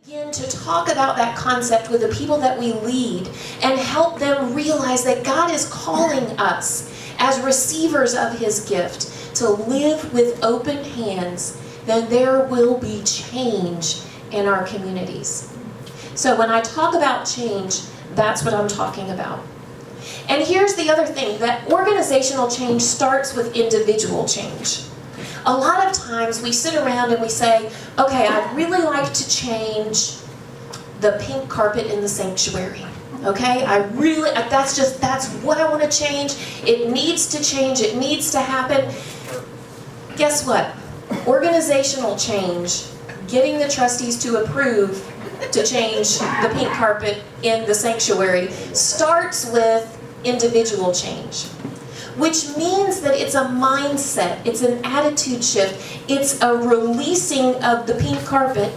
begin to talk about that concept with the people that we lead and help them realize that God is calling us as receivers of His gift to live with open hands, then there will be change in our communities. So when I talk about change, that's what I'm talking about. And here's the other thing, that organizational change starts with individual change. A lot of times we sit around and we say, okay, I'd really like to change the pink carpet in the sanctuary. Okay, that's what I want to change. It needs to change, it needs to happen. Guess what? Organizational change, getting the trustees to approve to change the pink carpet in the sanctuary, starts with individual change. Which means that it's a mindset, it's an attitude shift, it's a releasing of the pink carpet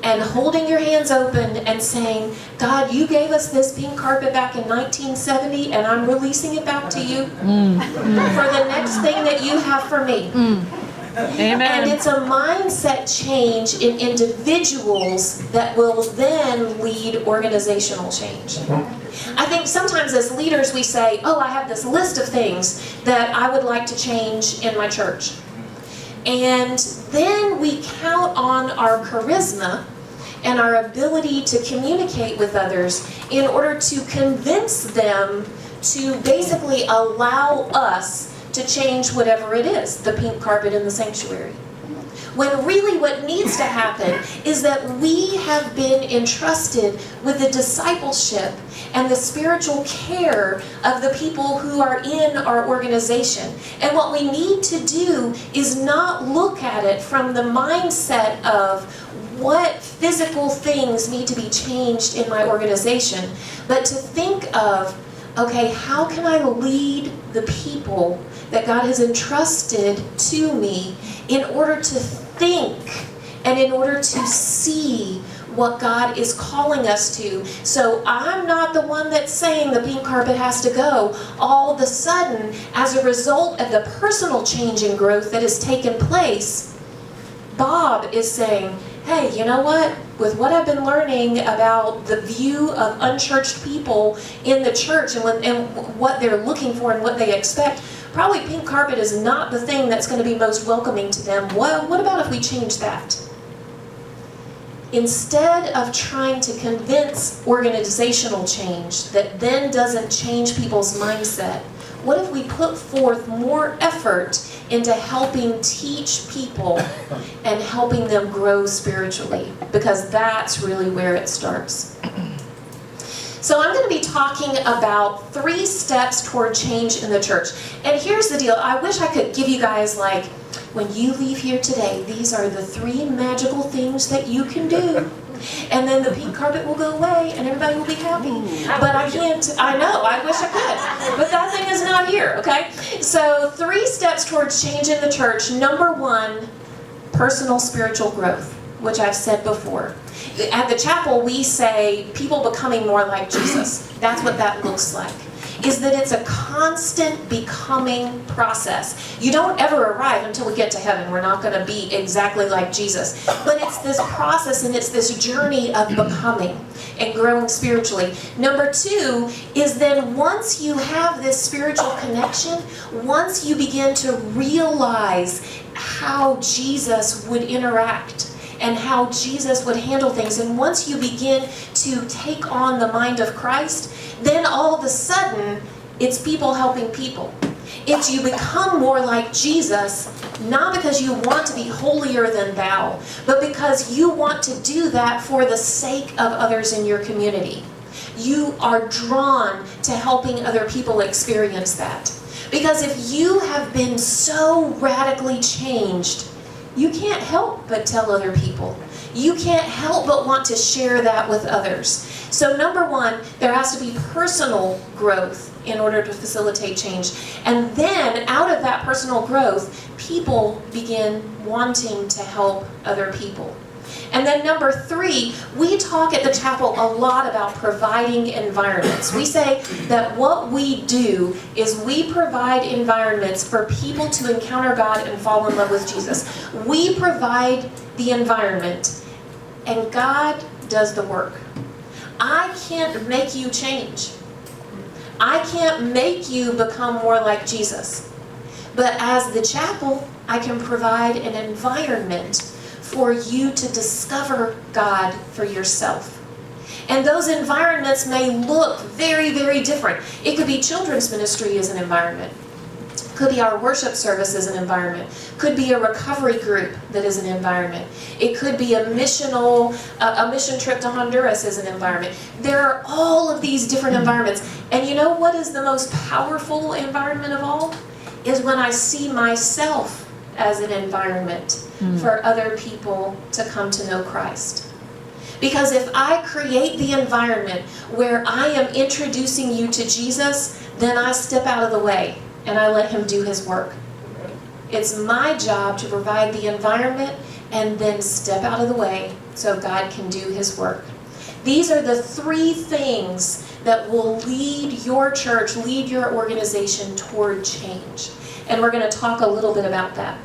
and holding your hands open and saying, God, you gave us this pink carpet back in 1970 and I'm releasing it back to you for the next thing that you have for me. Amen. And it's a mindset change in individuals that will then lead organizational change. I think sometimes as leaders we say, oh, I have this list of things that I would like to change in my church. And then we count on our charisma and our ability to communicate with others in order to convince them to basically allow us to change whatever it is, the pink carpet in the sanctuary. When really what needs to happen is that we have been entrusted with the discipleship and the spiritual care of the people who are in our organization. And what we need to do is not look at it from the mindset of what physical things need to be changed in my organization, but to think of, okay, how can I lead the people that God has entrusted to me in order to think and in order to see what God is calling us to. So I'm not the one that's saying the pink carpet has to go. All of a sudden, as a result of the personal change and growth that has taken place, Bob is saying, hey, you know what? With what I've been learning about the view of unchurched people in the church and what they're looking for and what they expect, probably pink carpet is not the thing that's going to be most welcoming to them. What about if we change that? Instead of trying to convince organizational change that then doesn't change people's mindset, what if we put forth more effort into helping teach people and helping them grow spiritually? Because that's really where it starts. So I'm going to be talking about 3 steps toward change in the church. And here's the deal. I wish I could give you guys, like, when you leave here today, these are the 3 magical things that you can do. And then the pink carpet will go away and everybody will be happy. But I can't, I know, I wish I could. But that thing is not here, okay? So 3 steps towards change in the church. Number 1, personal spiritual growth, which I've said before. At the chapel, we say people becoming more like Jesus. That's what that looks like. Is that it's a constant becoming process. You don't ever arrive until we get to heaven. We're not going to be exactly like Jesus. But it's this process and it's this journey of becoming and growing spiritually. Number 2 is then once you have this spiritual connection, once you begin to realize how Jesus would interact and how Jesus would handle things, and once you begin to take on the mind of Christ, then all of a sudden, it's people helping people. It's you become more like Jesus, not because you want to be holier than thou, but because you want to do that for the sake of others in your community. You are drawn to helping other people experience that. Because if you have been so radically changed, you can't help but tell other people. You can't help but want to share that with others. So number 1, there has to be personal growth in order to facilitate change. And then out of that personal growth, people begin wanting to help other people. And then number 3, we talk at the chapel a lot about providing environments. We say that what we do is we provide environments for people to encounter God and fall in love with Jesus. We provide the environment. and God does the work. I can't make you change. I can't make you become more like Jesus. But as the chapel, I can provide an environment for you to discover God for yourself. And those environments may look very, very different. It could be children's ministry as an environment. Could be our worship service as an environment. Could be a recovery group that is an environment. It could be a mission trip to Honduras as an environment. There are all of these different environments. And you know what is the most powerful environment of all? Is when I see myself as an environment for other people to come to know Christ. Because if I create the environment where I am introducing you to Jesus, then I step out of the way and I let him do his work. It's my job to provide the environment and then step out of the way so God can do his work. These are the three things that will lead your church, lead your organization toward change. And we're going to talk a little bit about that.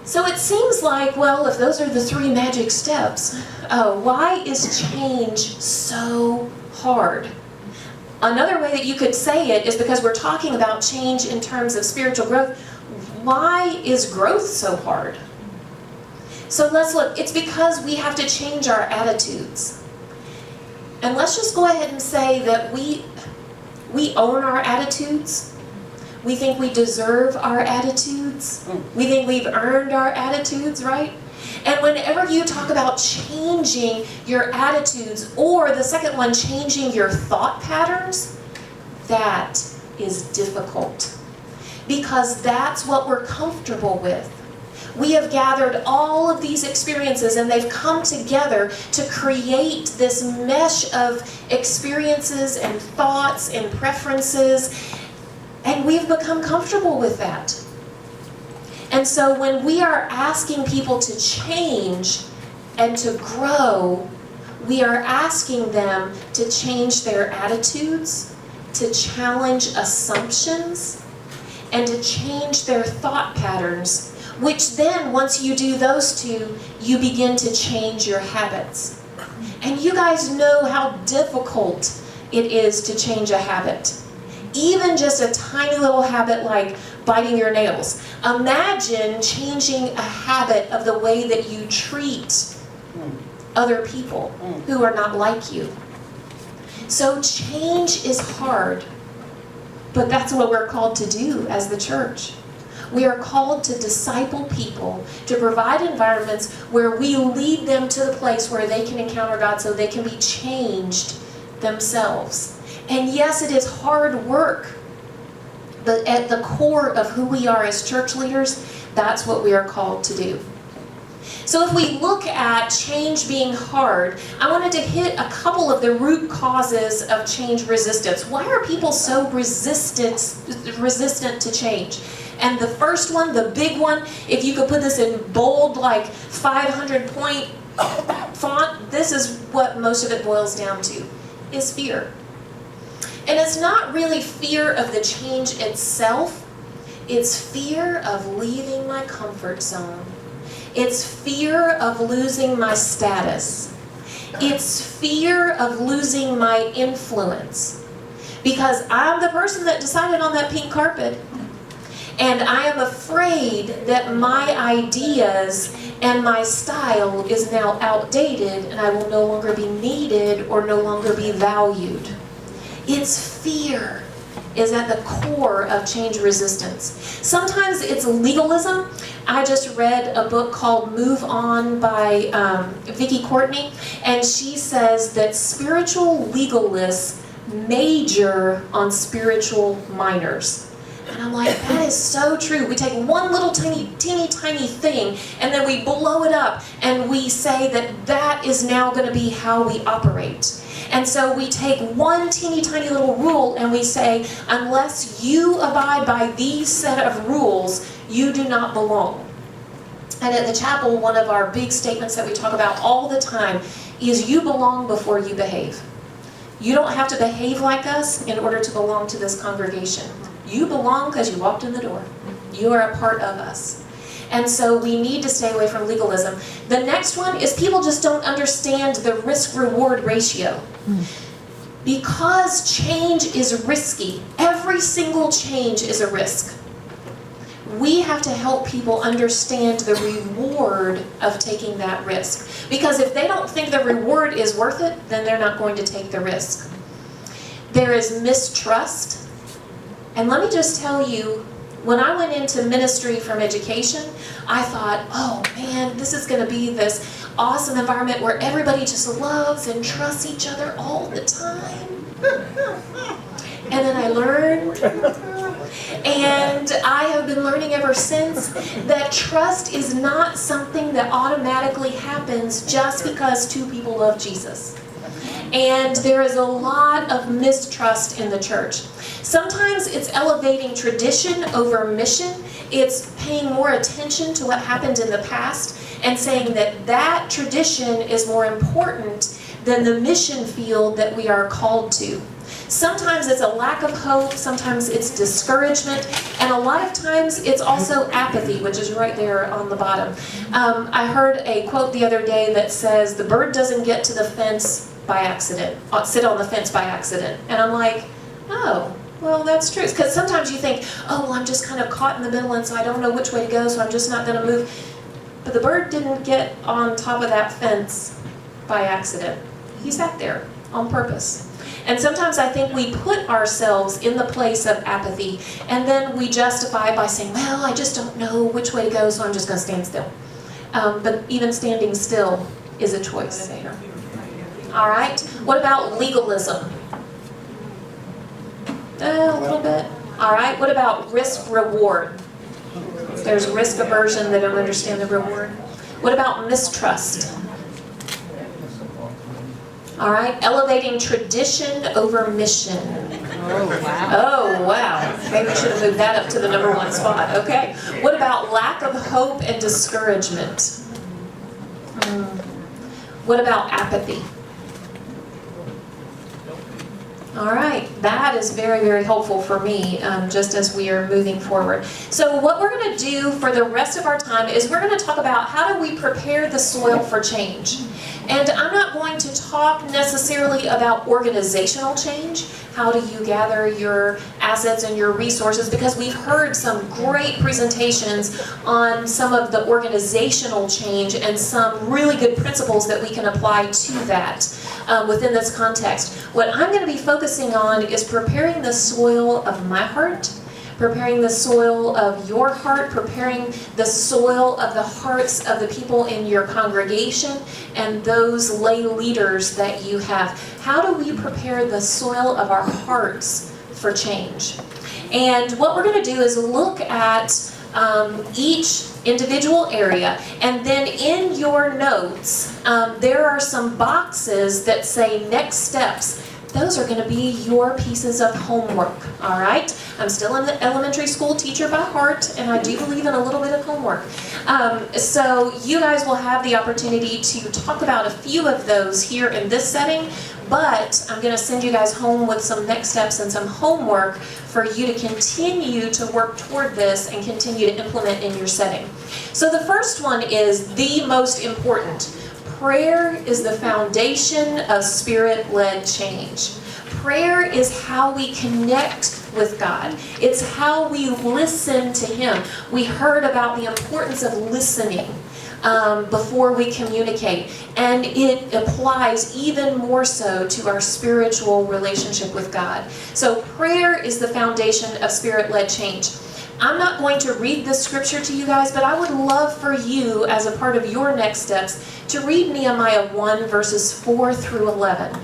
So it seems like, well, if those are the three magic steps, why is change so hard? Another way that you could say it is because we're talking about change in terms of spiritual growth. Why is growth so hard? So let's look. It's because we have to change our attitudes. And let's just go ahead and say that we own our attitudes. We think we deserve our attitudes. We think we've earned our attitudes, right? And whenever you talk about changing your attitudes, or the second one, changing your thought patterns, that is difficult. Because that's what we're comfortable with. We have gathered all of these experiences and they've come together to create this mesh of experiences and thoughts and preferences. And we've become comfortable with that. And so when we are asking people to change and to grow, we are asking them to change their attitudes, to challenge assumptions, and to change their thought patterns, which then, once you do those two, you begin to change your habits. And you guys know how difficult it is to change a habit. Even just a tiny little habit like biting your nails. Imagine changing a habit of the way that you treat other people who are not like you. So change is hard, but that's what we're called to do as the church. We are called to disciple people, to provide environments where we lead them to the place where they can encounter God so they can be changed themselves. And yes, it is hard work, but at the core of who we are as church leaders, that's what we are called to do. So if we look at change being hard, I wanted to hit a couple of the root causes of change resistance. Why are people so resistant to change? And the first one, the big one, if you could put this in bold, like 500-point font, this is what most of it boils down to, is fear. And it's not really fear of the change itself. It's fear of leaving my comfort zone. It's fear of losing my status. It's fear of losing my influence. Because I'm the person that decided on that pink carpet. And I am afraid that my ideas and my style is now outdated and I will no longer be needed or no longer be valued. It's fear is at the core of change resistance. Sometimes it's legalism. I just read a book called Move On by Vicki Courtney, and she says that spiritual legalists major on spiritual minors. And I'm like, that is so true. We take one little teeny tiny thing and then we blow it up and we say that that is now going to be how we operate. And so we take one teeny tiny little rule and we say, unless you abide by these set of rules, you do not belong. And at the chapel, one of our big statements that we talk about all the time is you belong before you behave. You don't have to behave like us in order to belong to this congregation. You belong because you walked in the door. You are a part of us. And so we need to stay away from legalism. The next one is people just don't understand the risk-reward ratio. Because change is risky, every single change is a risk. We have to help people understand the reward of taking that risk. Because if they don't think the reward is worth it, then they're not going to take the risk. There is mistrust. And let me just tell you, when I went into ministry from education, I thought, oh man, this is going to be this awesome environment where everybody just loves and trusts each other all the time. And then I learned, and I have been learning ever since, that trust is not something that automatically happens just because two people love Jesus. And there is a lot of mistrust in the church. Sometimes it's elevating tradition over mission. It's paying more attention to what happened in the past and saying that that tradition is more important than the mission field that we are called to. Sometimes it's a lack of hope, sometimes it's discouragement, and a lot of times it's also apathy, which is right there on the bottom. I heard a quote the other day that says, the bird doesn't get to the fence by accident, sit on the fence by accident. And I'm like, oh, well, that's true. Because sometimes you think, oh, well, I'm just kind of caught in the middle and so I don't know which way to go, so I'm just not going to move. But the bird didn't get on top of that fence by accident. He sat there on purpose. And sometimes I think we put ourselves in the place of apathy, and then we justify by saying, well, I just don't know which way to go, so I'm just going to stand still. But even standing still is a choice. All right. What about legalism? A little bit. All right. What about risk-reward? There's risk aversion. They don't understand the reward. What about mistrust? All right. Elevating tradition over mission. Oh, wow. Oh, wow. Maybe we should have moved that up to the #1 spot. Okay. What about lack of hope and discouragement? What about apathy? All right, that is very, very helpful for me, just as we are moving forward. So what we're going to do for the rest of our time is we're going to talk about how do we prepare the soil for change. And I'm not going to talk necessarily about organizational change. How do you gather your assets and your resources? Because we've heard some great presentations on some of the organizational change and some really good principles that we can apply to that within this context. What I'm going to be focusing on is preparing the soil of my heart, preparing the soil of your heart, preparing the soil of the hearts of the people in your congregation and those lay leaders that you have. How do we prepare the soil of our hearts for change? And what we're going to do is look at each individual area, and then in your notes there are some boxes that say next steps. Those are going to be your pieces of homework, all right? I'm still an elementary school teacher by heart, and I do believe in a little bit of homework. So you guys will have the opportunity to talk about a few of those here in this setting, but I'm going to send you guys home with some next steps and some homework for you to continue to work toward this and continue to implement in your setting. So the first one is the most important. Prayer is the foundation of Spirit-led change. Prayer is how we connect with God. It's how we listen to Him. We heard about the importance of listening before we communicate, and it applies even more so to our spiritual relationship with God. So prayer is the foundation of Spirit-led change. I'm not going to read this scripture to you guys, but I would love for you, as a part of your next steps, to read Nehemiah 1, verses 4 through 11.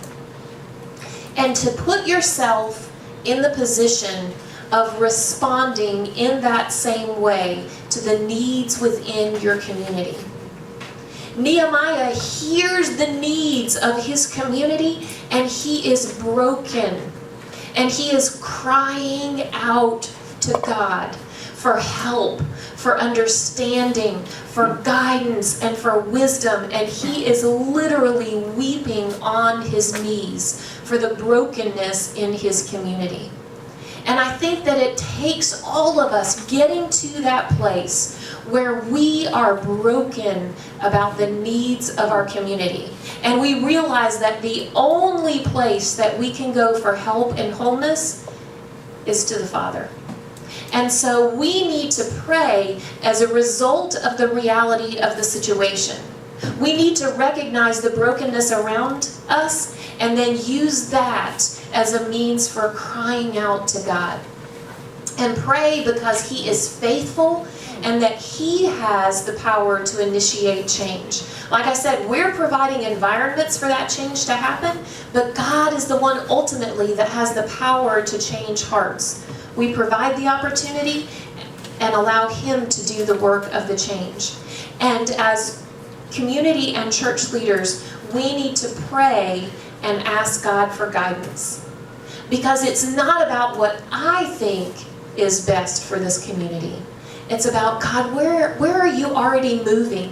And to put yourself in the position of responding in that same way to the needs within your community. Nehemiah hears the needs of his community, and he is broken. And he is crying out to God for help, for understanding, for guidance, and for wisdom. And he is literally weeping on his knees for the brokenness in his community. And I think that it takes all of us getting to that place where we are broken about the needs of our community. And we realize that the only place that we can go for help and wholeness is to the Father. And so we need to pray as a result of the reality of the situation. We need to recognize the brokenness around us and then use that as a means for crying out to God. And pray because He is faithful and that He has the power to initiate change. Like I said, we're providing environments for that change to happen, but God is the one ultimately that has the power to change hearts. We provide the opportunity and allow Him to do the work of the change. And as community and church leaders, we need to pray and ask God for guidance. Because it's not about what I think is best for this community. It's about, God, where are you already moving?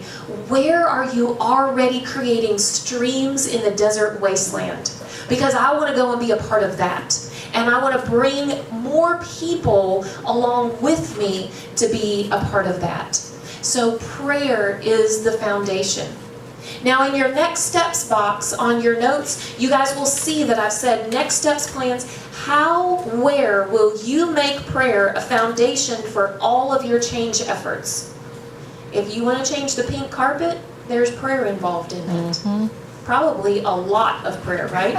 Where are you already creating streams in the desert wasteland? Because I want to go and be a part of that. And I want to bring more people along with me to be a part of that. So prayer is the foundation. Now in your next steps box on your notes, you guys will see that I've said next steps plans. Where will you make prayer a foundation for all of your change efforts? If you want to change the pink carpet, there's prayer involved in it. Mm-hmm. Probably a lot of prayer, right?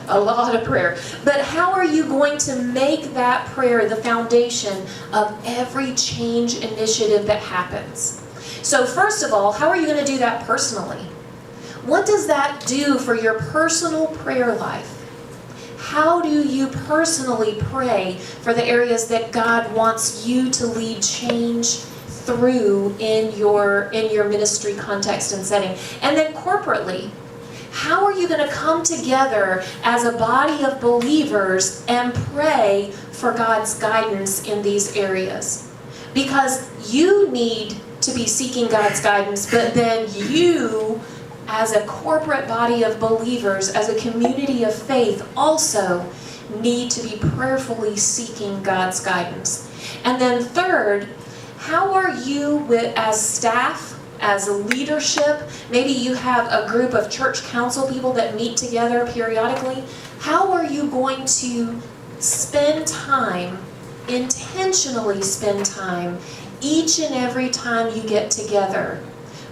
A lot of prayer. But how are you going to make that prayer the foundation of every change initiative that happens? So first of all, how are you going to do that personally? What does that do for your personal prayer life? How do you personally pray for the areas that God wants you to lead change through in your ministry context and setting? And then corporately, how are you going to come together as a body of believers and pray for God's guidance in these areas? Because you need to be seeking God's guidance, but then you, as a corporate body of believers, as a community of faith, also need to be prayerfully seeking God's guidance. And then third, how are you as staff, as leadership, maybe you have a group of church council people that meet together periodically, how are you going to spend time, intentionally spend time, each and every time you get together,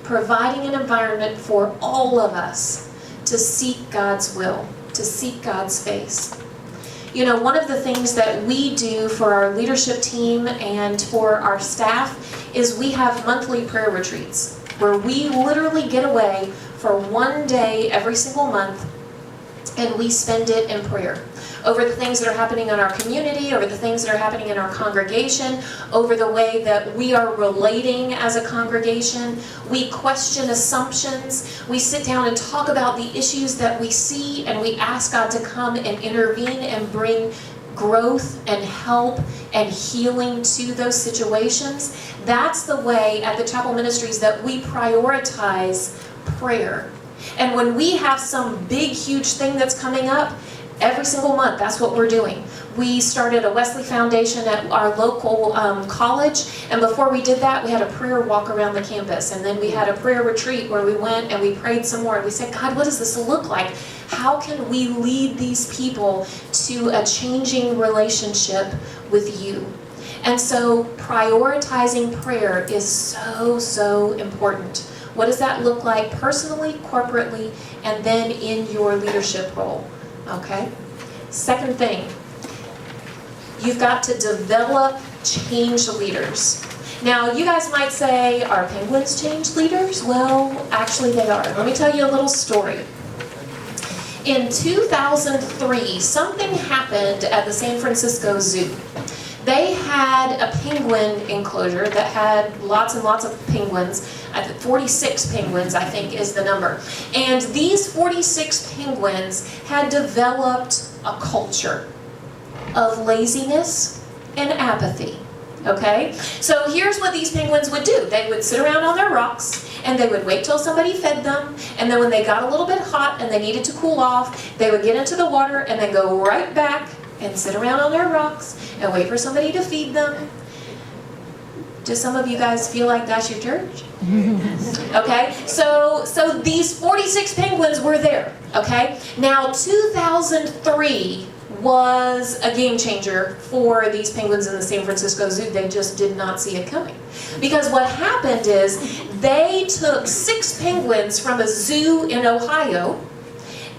providing an environment for all of us to seek God's will, to seek God's face? You know, one of the things that we do for our leadership team and for our staff is we have monthly prayer retreats where we literally get away for one day every single month and we spend it in prayer over the things that are happening in our community, over the things that are happening in our congregation, over the way that we are relating as a congregation. We question assumptions. We sit down and talk about the issues that we see, and we ask God to come and intervene and bring growth and help and healing to those situations. That's the way at the Chapel Ministries that we prioritize prayer. And when we have some big, huge thing that's coming up, every single month, that's what we're doing. We started a Wesley Foundation at our local college, and before we did that, we had a prayer walk around the campus, and then we had a prayer retreat where we went and we prayed some more, and we said, God, what does this look like? How can we lead these people to a changing relationship with you? And so prioritizing prayer is so, so important. What does that look like personally, corporately, and then in your leadership role? Okay? Second thing, you've got to develop change leaders. Now, you guys might say, are penguins change leaders? Well, actually they are. Let me tell you a little story. In 2003, something happened at the San Francisco Zoo. They had a penguin enclosure that had lots and lots of penguins. 46 penguins, I think, is the number. And these 46 penguins had developed a culture of laziness and apathy. Okay? So here's what these penguins would do. They would sit around on their rocks, and they would wait till somebody fed them, and then when they got a little bit hot and they needed to cool off, they would get into the water and then go right back and sit around on their rocks and wait for somebody to feed them. Do some of you guys feel like that's your church? Okay, so these 46 penguins were there, okay? Now 2003 was a game changer for these penguins in the San Francisco Zoo. They just did not see it coming. Because what happened is they took 6 penguins from a zoo in Ohio,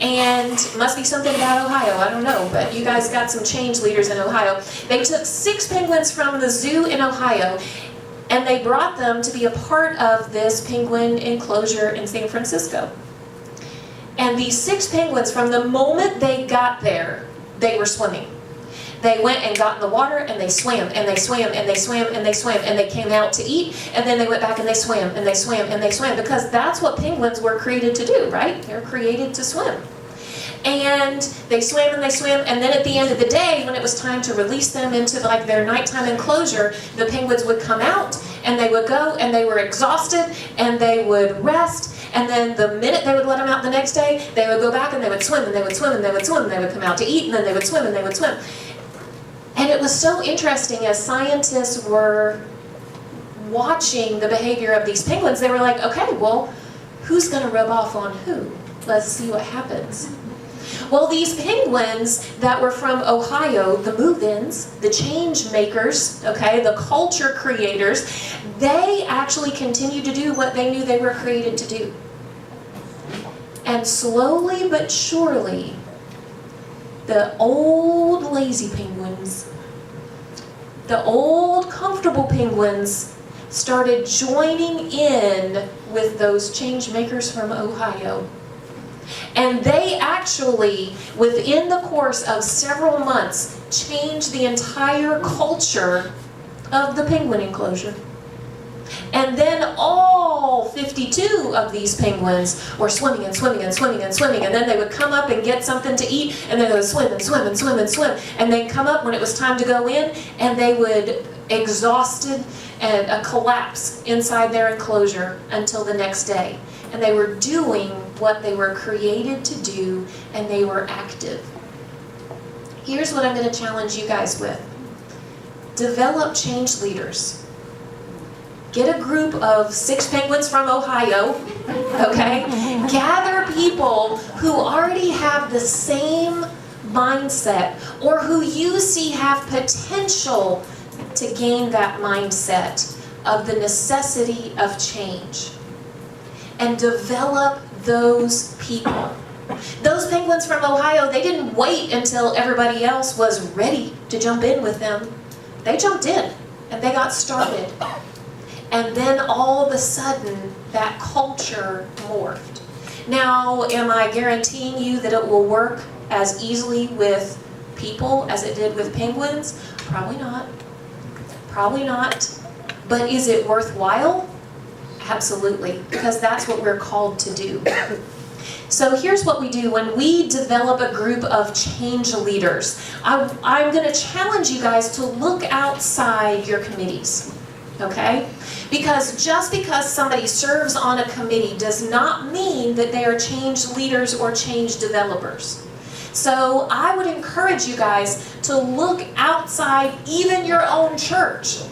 and must be something about Ohio, I don't know, but you guys got some change leaders in Ohio. They took 6 penguins from the zoo in Ohio, and they brought them to be a part of this penguin enclosure in San Francisco. And these 6 penguins, from the moment they got there, they were swimming. They went and got in the water, and they swam, and they swam, and they swam, and they swam, and they came out to eat, and then they went back and they swam, and they swam, and they swam, because that's what penguins were created to do, right? They're created to swim. And they swam and they swam, and then at the end of the day, when it was time to release them into like their nighttime enclosure, the penguins would come out, and they would go, and they were exhausted, and they would rest, and then the minute they would let them out the next day, they would go back and they would swim, and they would swim, and they would swim, and they would come out to eat, and then they would swim, and they would swim. And it was so interesting as scientists were watching the behavior of these penguins, they were like, okay, well, who's going to rub off on who? Let's see what happens. Well, these penguins that were from Ohio, the move-ins, the change makers, okay, the culture creators, they actually continued to do what they knew they were created to do. And slowly but surely, the old lazy penguins, the old comfortable penguins started joining in with those change makers from Ohio. And they actually, within the course of several months, changed the entire culture of the penguin enclosure. And then all 52 of these penguins were swimming and swimming and swimming and swimming, and then they would come up and get something to eat, and then they would swim and swim and swim and swim, and they'd come up when it was time to go in, and they would, exhausted and collapse inside their enclosure until the next day. And they were doing what they were created to do, and they were active. Here's what I'm going to challenge you guys with. Develop change leaders. Get a group of 6 penguins from Ohio, okay? Gather people who already have the same mindset, or who you see have potential to gain that mindset of the necessity of change. And develop those people. Those penguins from Ohio, they didn't wait until everybody else was ready to jump in with them. They jumped in, and they got started. And then all of a sudden, that culture morphed. Now, am I guaranteeing you that it will work as easily with people as it did with penguins? Probably not. Probably not. But is it worthwhile? Absolutely, because that's what we're called to do. So here's what we do when we develop a group of change leaders. I'm going to challenge you guys to look outside your committees, okay? Because just because somebody serves on a committee does not mean that they are change leaders or change developers. So I would encourage you guys to look outside even your own church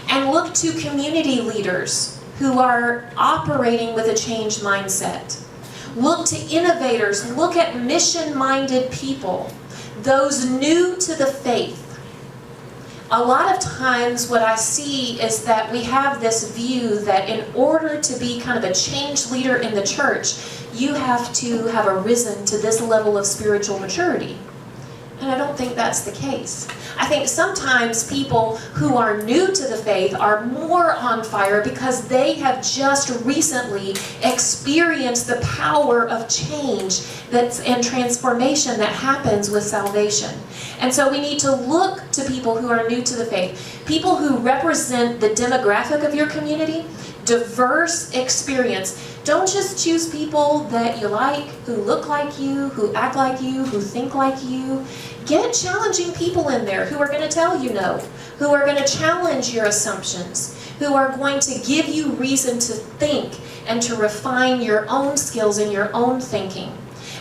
and look to community leaders who are operating with a change mindset. Look to innovators, look at mission-minded people, those new to the faith. A lot of times what I see is that we have this view that in order to be kind of a change leader in the church, you have to have arisen to this level of spiritual maturity. And I don't think that's the case. I think sometimes people who are new to the faith are more on fire because they have just recently experienced the power of change and transformation that happens with salvation. And so we need to look to people who are new to the faith, people who represent the demographic of your community, diverse experience. Don't just choose people that you like, who look like you, who act like you, who think like you. Get challenging people in there who are going to tell you no, who are going to challenge your assumptions, who are going to give you reason to think and to refine your own skills and your own thinking.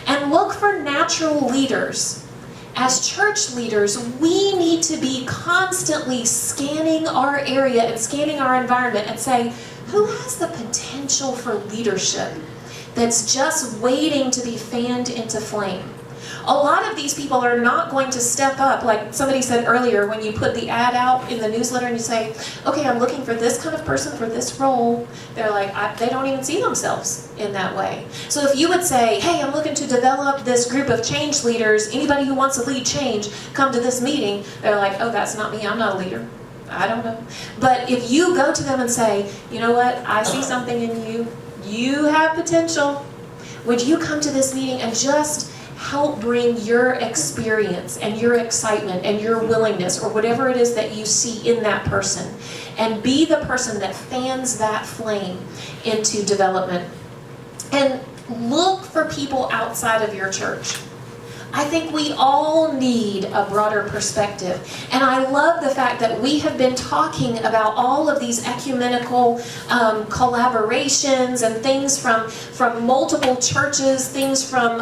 And look for natural leaders as church leaders, we need to be constantly scanning our area and scanning our environment and say, who has the potential for leadership that's just waiting to be fanned into flame? A lot of these people are not going to step up. Like somebody said earlier, when you put the ad out in the newsletter and you say, okay, I'm looking for this kind of person for this role, they're like, they don't even see themselves in that way. So if you would say, hey, I'm looking to develop this group of change leaders, anybody who wants to lead change, come to this meeting, they're like, oh, that's not me, I'm not a leader. I don't know. But if you go to them and say, you know what, I see something in you, you have potential, would you come to this meeting and just help bring your experience and your excitement and your willingness or whatever it is that you see in that person, and be the person that fans that flame into development. And look for people outside of your church. I think we all need a broader perspective. And I love the fact that we have been talking about all of these ecumenical collaborations and things from multiple churches, things from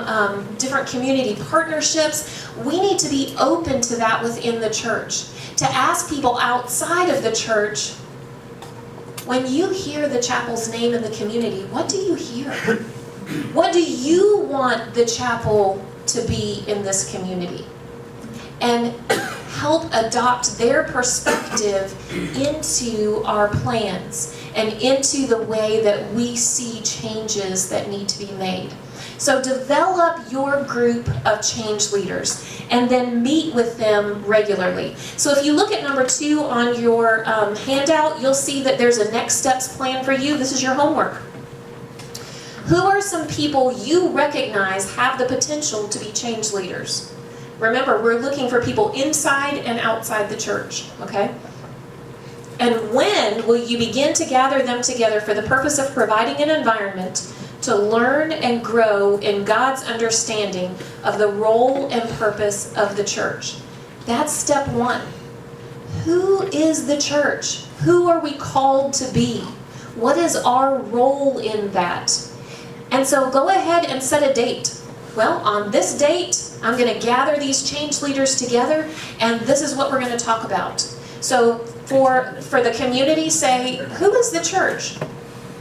different community partnerships. We need to be open to that within the church. To ask people outside of the church, when you hear the chapel's name in the community, what do you hear? What do you want the chapel to be in this community? And help adopt their perspective into our plans and into the way that we see changes that need to be made. So develop your group of change leaders and then meet with them regularly. So if you look at number 2 on your handout, you'll see that there's a next steps plan for you. This is your homework. Who are some people you recognize have the potential to be change leaders? Remember, we're looking for people inside and outside the church, okay? And when will you begin to gather them together for the purpose of providing an environment to learn and grow in God's understanding of the role and purpose of the church? That's step 1. Who is the church? Who are we called to be? What is our role in that? And so go ahead and set a date. Well, on this date, I'm going to gather these change leaders together, and this is what we're going to talk about. So for the community, say, who is the church?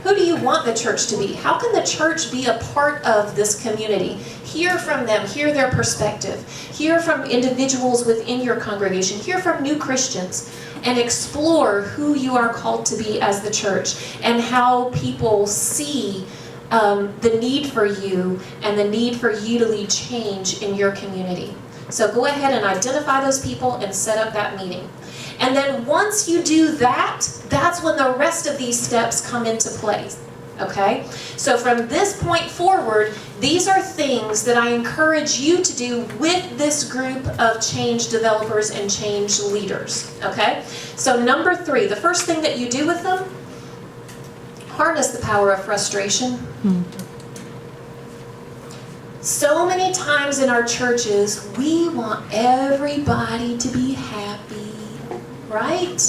Who do you want the church to be? How can the church be a part of this community? Hear from them, hear their perspective. Hear from individuals within your congregation. Hear from new Christians. And explore who you are called to be as the church and how people see the need for you and the need for you to lead change in your community. So go ahead and identify those people and set up that meeting. And then once you do that, that's when the rest of these steps come into play. Okay? So from this point forward, these are things that I encourage you to do with this group of change developers and change leaders. Okay? So number 3, the first thing that you do with them, harness the power of frustration. So many times in our churches, we want everybody to be happy, right?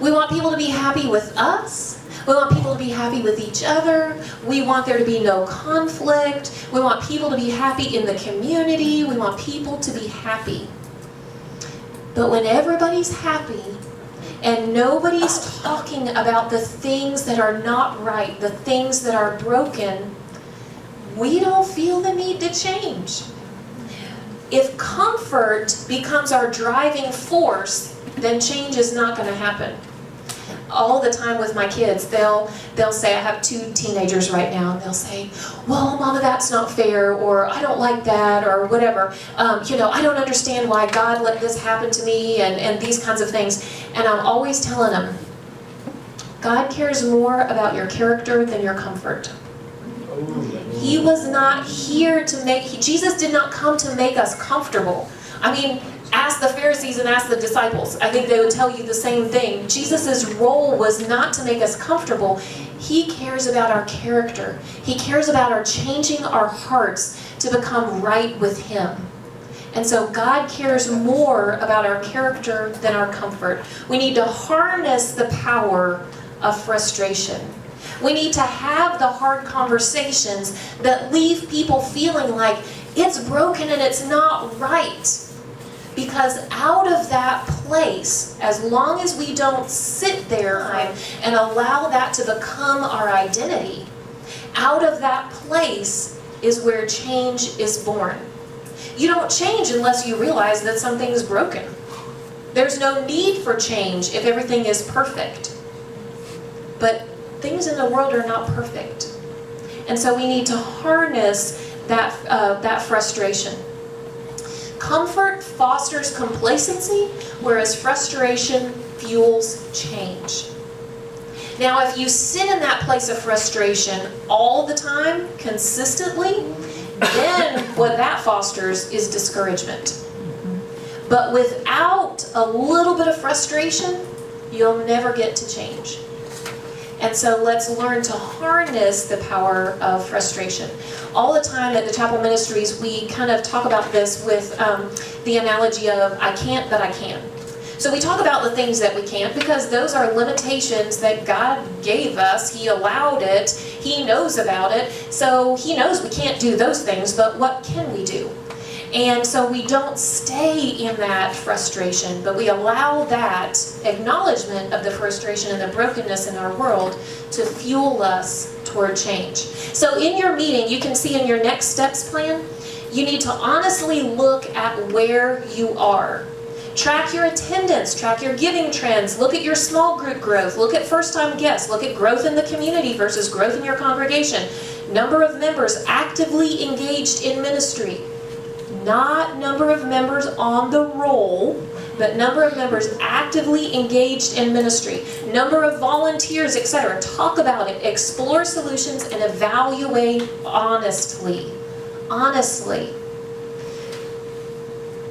We want people to be happy with us. We want people to be happy with each other. We want there to be no conflict. We want people to be happy in the community. We want people to be happy. But when everybody's happy, and nobody's talking about the things that are not right, the things that are broken, we don't feel the need to change. If comfort becomes our driving force, then change is not going to happen. All the time with my kids, they'll say, I have 2 teenagers right now, and they'll say, well, Mama, that's not fair, or I don't like that, or whatever. I don't understand why God let this happen to me, and these kinds of things. And I'm always telling them, God cares more about your character than your comfort. He was not here to Jesus did not come to make us comfortable. I mean, ask the Pharisees and ask the disciples. I think they would tell you the same thing. Jesus' role was not to make us comfortable. He cares about our character. He cares about our changing our hearts to become right with Him. And so God cares more about our character than our comfort. We need to harness the power of frustration. We need to have the hard conversations that leave people feeling like it's broken and it's not right. Because out of that place, as long as we don't sit there and allow that to become our identity, out of that place is where change is born. You don't change unless you realize that something's broken. There's no need for change if everything is perfect. But things in the world are not perfect. And so we need to harness that frustration. Comfort fosters complacency, whereas frustration fuels change. Now, if you sit in that place of frustration all the time, consistently, then what that fosters is discouragement. But without a little bit of frustration, you'll never get to change. And so let's learn to harness the power of frustration. All the time at the Chapel Ministries, we kind of talk about this with the analogy of, I can't, but I can. So we talk about the things that we can't because those are limitations that God gave us. He allowed it. He knows about it. So He knows we can't do those things, but what can we do? And so we don't stay in that frustration, but we allow that acknowledgement of the frustration and the brokenness in our world to fuel us toward change. So in your meeting, you can see in your next steps plan, you need to honestly look at where you are. Track your attendance, track your giving trends, look at your small group growth, look at first-time guests, look at growth in the community versus growth in your congregation. Number of members actively engaged in ministry. Not number of members on the roll, but number of members actively engaged in ministry. Number of volunteers, etc. Talk about it, explore solutions, and evaluate honestly. Honestly.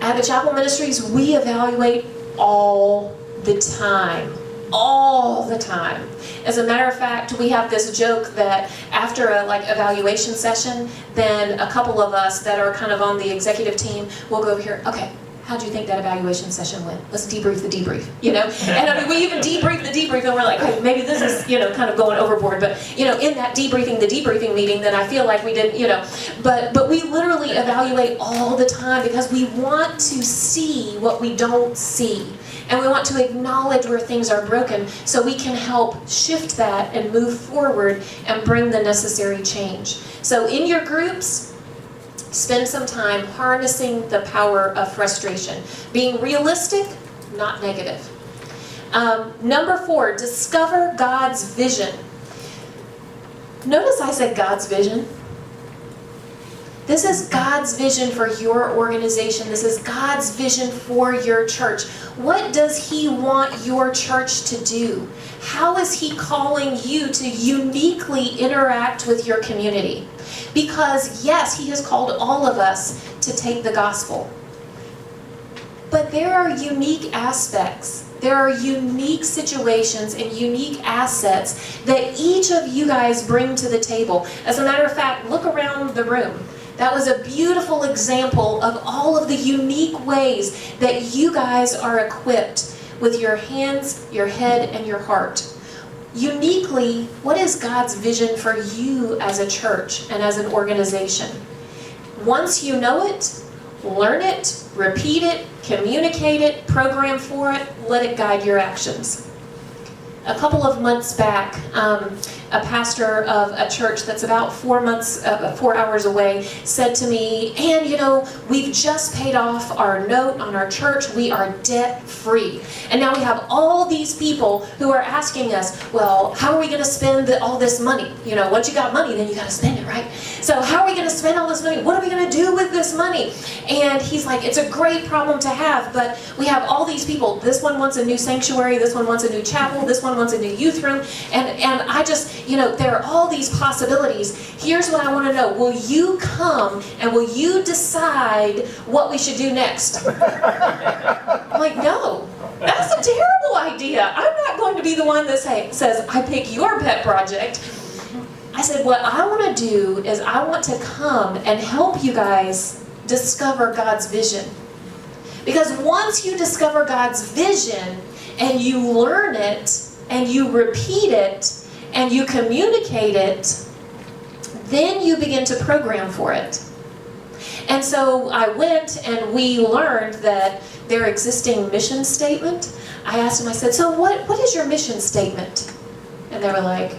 At the Chapel Ministries, we evaluate all the time. All the time. As a matter of fact, we have this joke that after a evaluation session, then a couple of us that are kind of on the executive team will go over here, okay, how do you think that evaluation session went? Let's debrief the debrief, you know? And I mean, we even debrief the debrief, and we're like, hey, maybe this is, kind of going overboard, but, in that debriefing the debriefing meeting, then I feel like we didn't, but we literally evaluate all the time because we want to see what we don't see. And we want to acknowledge where things are broken so we can help shift that and move forward and bring the necessary change. So in your groups, spend some time harnessing the power of frustration. Being realistic, not negative. Number 4, discover God's vision. Notice I said God's vision. This is God's vision for your organization. This is God's vision for your church. What does He want your church to do? How is He calling you to uniquely interact with your community? Because yes, He has called all of us to take the gospel. But there are unique aspects. There are unique situations and unique assets that each of you guys bring to the table. As a matter of fact, look around the room. That was a beautiful example of all of the unique ways that you guys are equipped with your hands, your head, and your heart. Uniquely, what is God's vision for you as a church and as an organization? Once you know it, learn it, repeat it, communicate it, program for it, let it guide your actions. A couple of months back, a pastor of a church that's about 4 hours away said to me, "Ann, we've just paid off our note on our church. We are debt free. And now we have all these people who are asking us, well, how are we going to spend all this money? Once you got money, then you got to spend it, right? So how are we going to spend all this money? What are we going to do with this money?" And he's like, it's a great problem to have, but we have all these people. This one wants a new sanctuary. This one wants a new chapel. This one wants a new youth room. And I just, there are all these possibilities. Here's what I want to know. Will you come and will you decide what we should do next? I'm like, no, that's a terrible idea. I'm not going to be the one that says, I pick your pet project. I said, what I want to do is I want to come and help you guys discover God's vision. Because once you discover God's vision and you learn it and you repeat it and you communicate it, then you begin to program for it. And so I went and we learned that their existing mission statement, I asked them, I said, so what is your mission statement? And they were like,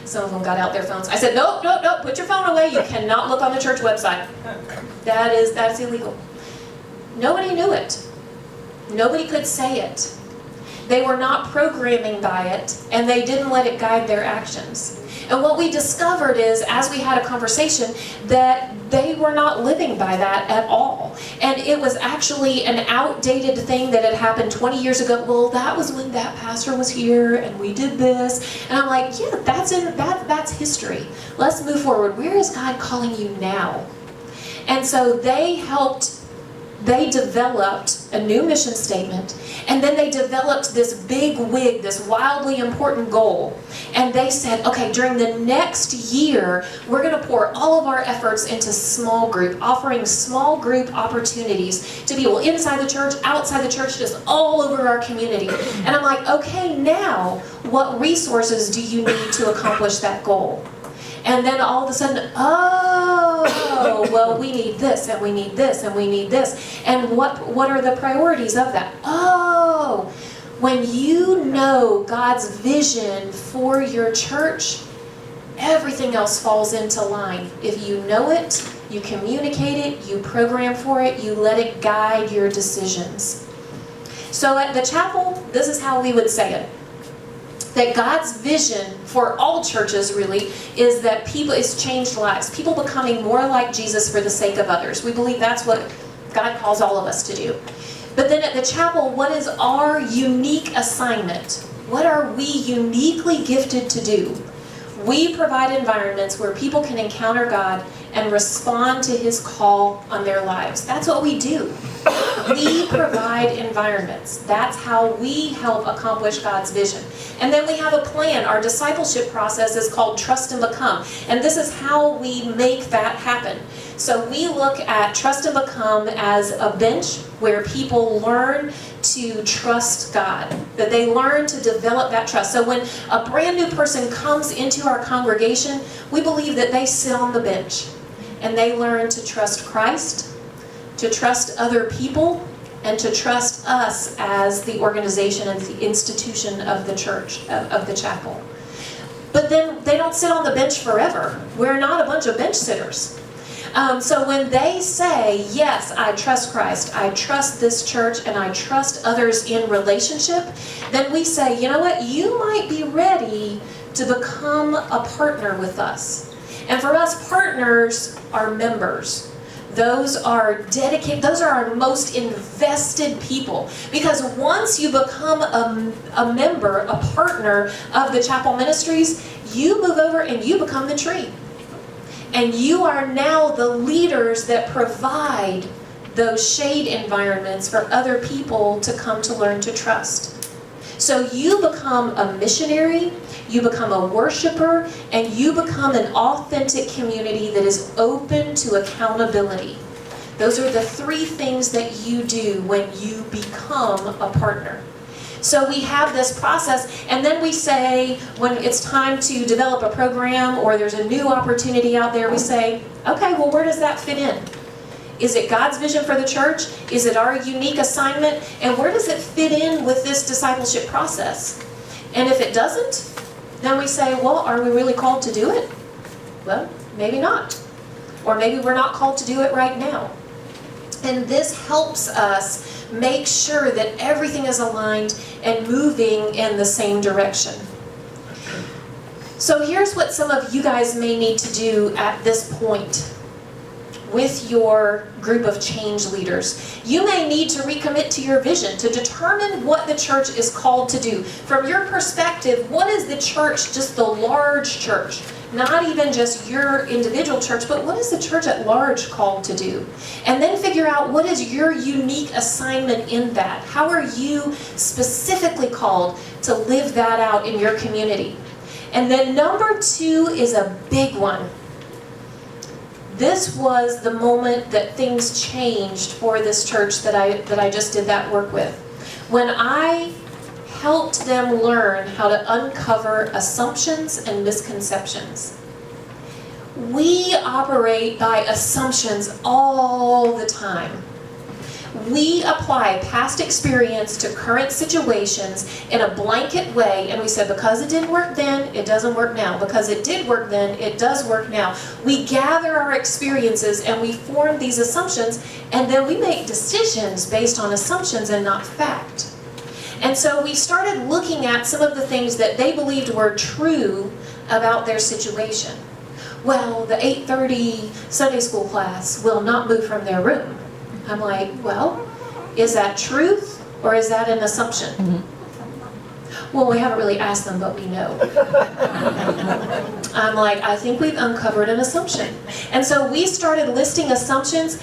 some of them got out their phones. I said, nope, put your phone away. You cannot look on the church website. That's illegal. Nobody knew it. Nobody could say it. They were not programming by it, and they didn't let it guide their actions. And what we discovered is, as we had a conversation, that they were not living by that at all. And it was actually an outdated thing that had happened 20 years ago. Well, that was when that pastor was here, and we did this. And I'm like, yeah, that's history. Let's move forward. Where is God calling you now? And so they developed a new mission statement, and then they developed this big wig, this wildly important goal. And they said, okay, during the next year, we're going to pour all of our efforts into small group, offering small group opportunities to people inside the church, outside the church, just all over our community. And I'm like, okay, now, what resources do you need to accomplish that goal? And then all of a sudden, oh, well, we need this, and we need this, and we need this. And what are the priorities of that? Oh, when you know God's vision for your church, everything else falls into line. If you know it, you communicate it, you program for it, you let it guide your decisions. So at the chapel, this is how we would say it. That God's vision for all churches really is that it's changed lives. People becoming more like Jesus for the sake of others. We believe that's what God calls all of us to do. But then at the chapel, what is our unique assignment? What are we uniquely gifted to do? We provide environments where people can encounter God and respond to His call on their lives. That's what we do. We provide environments. That's how we help accomplish God's vision. And then we have a plan. Our discipleship process is called Trust and Become. And this is how we make that happen. So we look at Trust and Become as a bench where people learn to trust God, that they learn to develop that trust. So when a brand new person comes into our congregation, we believe that they sit on the bench and they learn to trust Christ, to trust other people, and to trust us as the organization and the institution of the church, of the chapel. But then they don't sit on the bench forever. We're not a bunch of bench sitters. So when they say, yes, I trust Christ, I trust this church, and I trust others in relationship, then we say, you know what, you might be ready to become a partner with us. And for us, partners are members. Those are dedicated, those are our most invested people. Because once you become a member, a partner of the chapel ministries, you move over and you become the tree. And you are now the leaders that provide those shade environments for other people to come to learn to trust. So you become a missionary, you become a worshiper, and you become an authentic community that is open to accountability. Those are the three things that you do when you become a partner. So we have this process, and then we say, when it's time to develop a program or there's a new opportunity out there, we say, okay, well, where does that fit in? Is it God's vision for the church? Is it our unique assignment? And where does it fit in with this discipleship process? And if it doesn't, then we say, well, are we really called to do it? Well, maybe not. Or maybe we're not called to do it right now. And this helps us make sure that everything is aligned and moving in the same direction. So here's what some of you guys may need to do at this point with your group of change leaders. You may need to recommit to your vision, to determine what the church is called to do. From your perspective, what is the church, just the large church? Not even just your individual church, but what is the church at large called to do? And then figure out what is your unique assignment in that. How are you specifically called to live that out in your community? And then number 2 is a big one. This was the moment that things changed for this church that I just did that work with. When I helped them learn how to uncover assumptions and misconceptions. We operate by assumptions all the time. We apply past experience to current situations in a blanket way, and we say, because it didn't work then, it doesn't work now. Because it did work then, it does work now. We gather our experiences and we form these assumptions, and then we make decisions based on assumptions and not fact. And so we started looking at some of the things that they believed were true about their situation. Well, the 8:30 Sunday school class will not move from their room. I'm like, well, is that truth or is that an assumption? Mm-hmm. Well, we haven't really asked them, but we know. I'm like, I think we've uncovered an assumption. And so we started listing assumptions.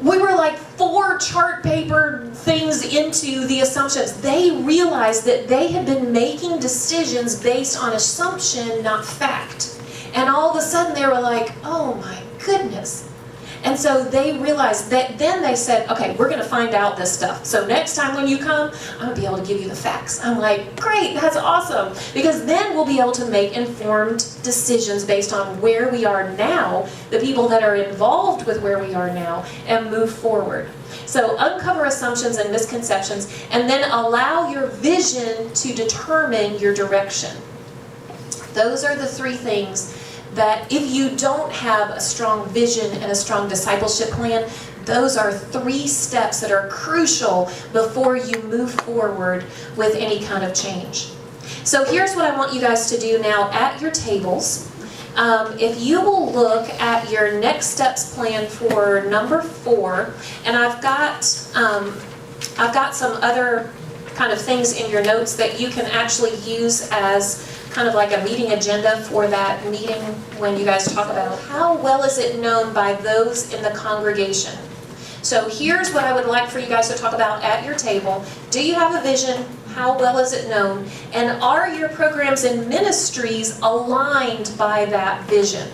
We were like 4 chart paper things into the assumptions. They realized that they had been making decisions based on assumption, not fact. And all of a sudden they were like, oh my goodness. And so they realized that, then they said, okay, we're going to find out this stuff. So next time when you come, I'm going to be able to give you the facts. I'm like, great, that's awesome. Because then we'll be able to make informed decisions based on where we are now, the people that are involved with where we are now, and move forward. So uncover assumptions and misconceptions, and then allow your vision to determine your direction. Those are the 3 things that if you don't have a strong vision and a strong discipleship plan, those are 3 steps that are crucial before you move forward with any kind of change. So here's what I want you guys to do now at your tables. If you will look at your next steps plan for number 4, and I've got some other kind of things in your notes that you can actually use as kind of like a meeting agenda for that meeting when you guys talk about how well is it known by those in the congregation. So here's what I would like for you guys to talk about at your table. Do you have a vision? How well is it known? And are your programs and ministries aligned by that vision?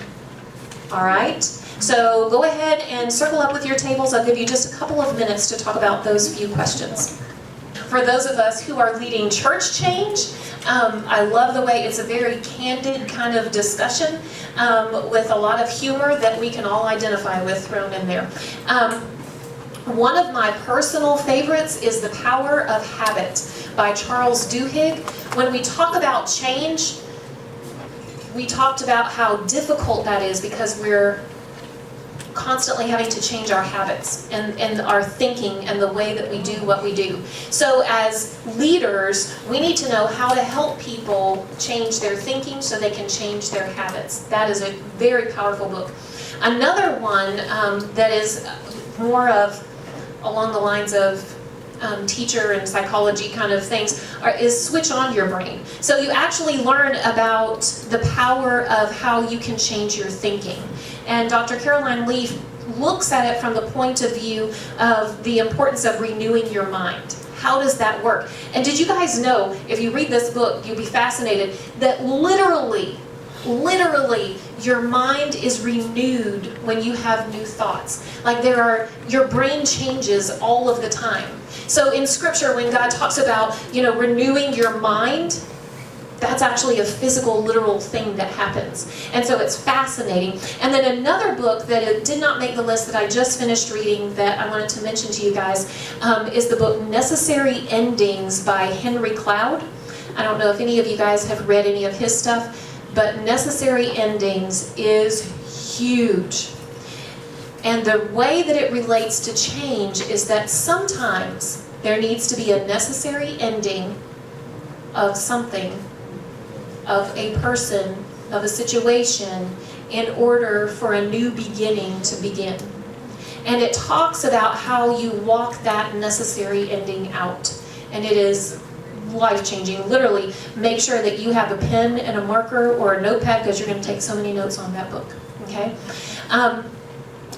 All right? So go ahead and circle up with your tables. I'll give you just a couple of minutes to talk about those few questions. For those of us who are leading church change, I love the way it's a very candid kind of discussion with a lot of humor that we can all identify with thrown in there. One of my personal favorites is The Power of Habit by Charles Duhigg. When we talk about change, we talked about how difficult that is because we're constantly having to change our habits and our thinking and the way that we do what we do. So as leaders, we need to know how to help people change their thinking so they can change their habits. That is a very powerful book. Another one that is more of along the lines of teacher and psychology kind of things is Switch On Your Brain. So you actually learn about the power of how you can change your thinking. And Dr. Caroline Leaf looks at it from the point of view of the importance of renewing your mind. How does that work? And did you guys know, if you read this book, you'll be fascinated, that literally, your mind is renewed when you have new thoughts. Like your brain changes all of the time. So in Scripture, when God talks about, renewing your mind, that's actually a physical, literal thing that happens. And so it's fascinating. And then another book that did not make the list that I just finished reading that I wanted to mention to you guys is the book Necessary Endings by Henry Cloud. I don't know if any of you guys have read any of his stuff, but Necessary Endings is huge. And the way that it relates to change is that sometimes there needs to be a necessary ending of something, of a person, of a situation, in order for a new beginning to begin. And it talks about how you walk that necessary ending out. And it is life-changing. Literally, make sure that you have a pen and a marker or a notepad because you're going to take so many notes on that book. Okay?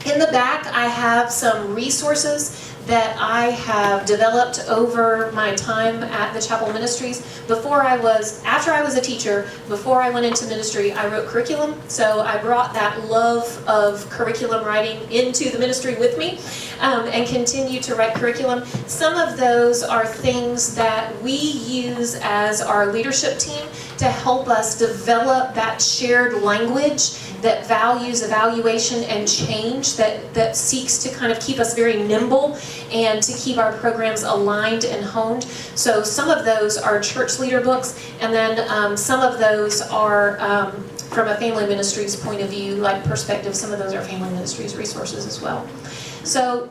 In the back, I have some resources that I have developed over my time at the Chapel Ministries. After I was a teacher, before I went into ministry, I wrote curriculum. So I brought that love of curriculum writing into the ministry with me and continue to write curriculum. Some of those are things that we use as our leadership team to help us develop that shared language that values evaluation and change, that seeks to kind of keep us very nimble and to keep our programs aligned and honed. So some of those are church leader books, and then some of those are from a family ministries point of view, like Perspective, some of those are family ministries resources as well. So